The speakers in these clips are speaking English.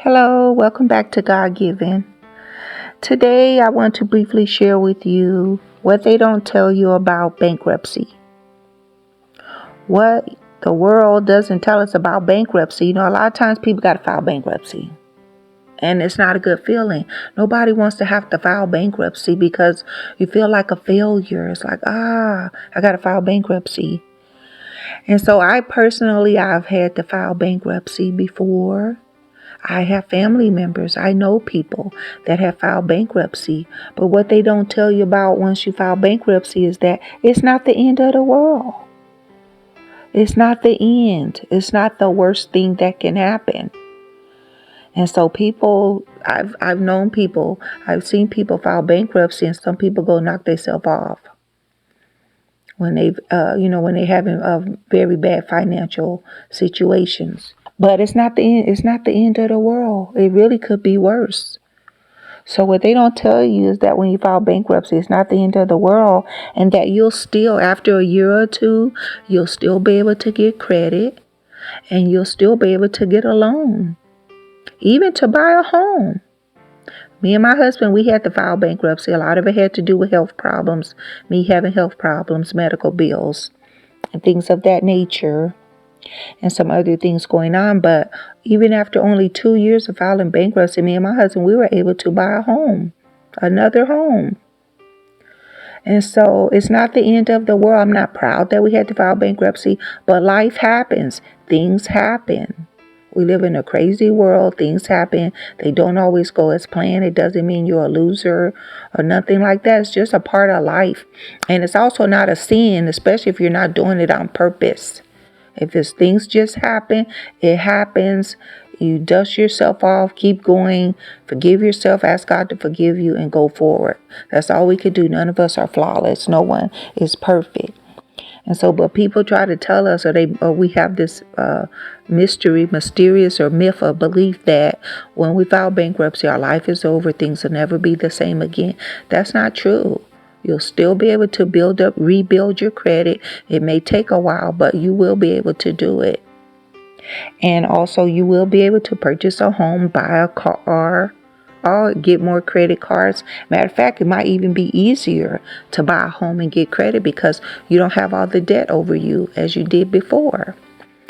Hello, welcome back to God Given. Today I want to briefly share with you what they don't tell you about bankruptcy. What the world doesn't tell us about bankruptcy. A lot of times people got to file bankruptcy. And it's not a good feeling. Nobody wants to have to file bankruptcy because you feel like a failure. It's like, I got to file bankruptcy. And so I've had to file bankruptcy before. I have family members. I know people that have filed bankruptcy. But what they don't tell you about once you file bankruptcy is that it's not the end of the world. It's not the end. It's not the worst thing that can happen. And so I've known people, I've seen people file bankruptcy and some people go knock themselves off when when they're having very bad financial situations. But it's not the end. It's not the end of the world. It really could be worse. So what they don't tell you is that when you file bankruptcy, it's not the end of the world, and that you'll still, after a year or two, you'll still be able to get credit, and you'll still be able to get a loan, even to buy a home. Me and my husband, we had to file bankruptcy. A lot of it had to do with health problems, me having health problems, medical bills, and things of that nature, and some other things going on. But even after only 2 years of filing bankruptcy, me and my husband, we were able to buy a home, another home. And so it's not the end of the world. I'm not proud that we had to file bankruptcy, but life happens. Things happen. We live in a crazy world. Things happen. They don't always go as planned. It doesn't mean you're a loser or nothing like that. It's just a part of life. And it's also not a sin, especially if you're not doing it on purpose. If it's things just happen, it happens. You dust yourself off, keep going, forgive yourself, ask God to forgive you, and go forward. That's all we could do. None of us are flawless. No one is perfect. And so, but people try to tell us, or we have this mysterious or myth or belief that when we file bankruptcy, our life is over, things will never be the same again. That's not true. You'll still be able to rebuild your credit. It may take a while, but you will be able to do it. And also you will be able to purchase a home, buy a car, or get more credit cards. Matter of fact, it might even be easier to buy a home and get credit because you don't have all the debt over you as you did before.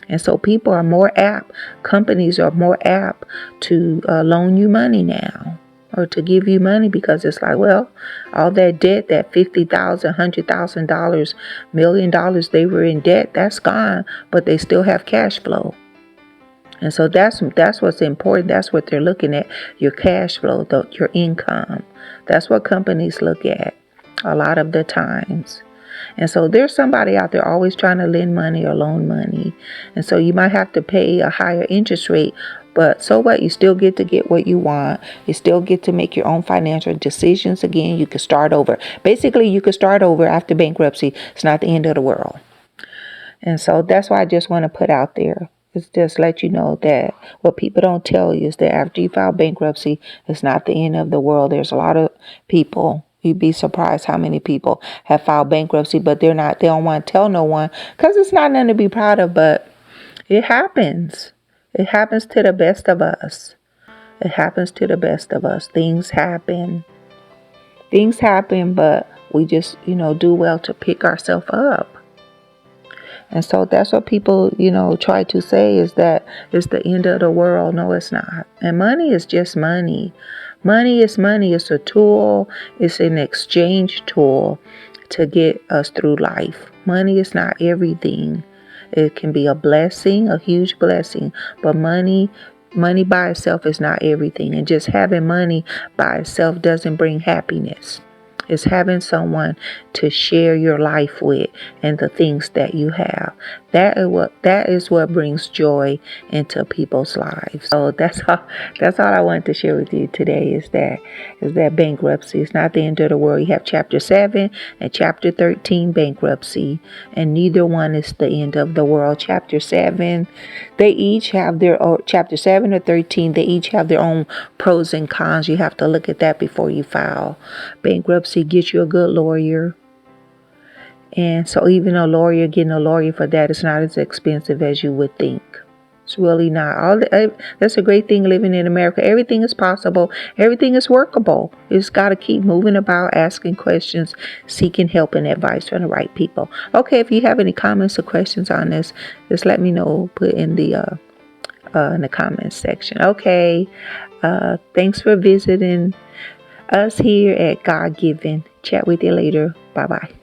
And so people are more apt, companies are more apt to loan you money now, or to give you money, because it's like, well, all that debt, that $50,000, $100,000, $1 million they were in debt, that's gone, but they still have cash flow. And so that's what's important. That's what they're looking at, your cash flow, your income. That's what companies look at a lot of the times. And so there's somebody out there always trying to lend money or loan money. And so you might have to pay a higher interest rate. But so what? You still get to get what you want. You still get to make your own financial decisions again. You can start over. Basically, you can start over after bankruptcy. It's not the end of the world. And so that's why I just want to put out there. It's just let you know that what people don't tell you is that after you file bankruptcy, it's not the end of the world. There's a lot of people. You'd be surprised how many people have filed bankruptcy, but they don't want to tell no one because it's not nothing to be proud of, but it happens. It happens to the best of us. It happens to the best of us. Things happen. Things happen, but we just, do well to pick ourselves up. And so that's what people, try to say is that it's the end of the world. No, it's not. And money is just money. Money is money. It's a tool. It's an exchange tool to get us through life. Money is not everything. It can be a blessing, a huge blessing, but money by itself is not everything. And just having money by itself doesn't bring happiness. It's having someone to share your life with and the things that you have. That is what brings joy into people's lives. So that's all I wanted to share with you today is that bankruptcy is not the end of the world. You have chapter 7 and chapter 13 bankruptcy, and neither one is the end of the world. Chapter 7, they each have chapter 7 or 13, they each have their own pros and cons. You have to look at that before you file bankruptcy. Get you a good lawyer. And so even getting a lawyer for that is not as expensive as you would think. It's really not. That's a great thing living in America. Everything is possible. Everything is workable. You just got to keep moving about, asking questions, seeking help and advice from the right people. Okay, if you have any comments or questions on this, just let me know. Put in the comments section. Okay. Thanks for visiting us here at God Given. Chat with you later. Bye bye.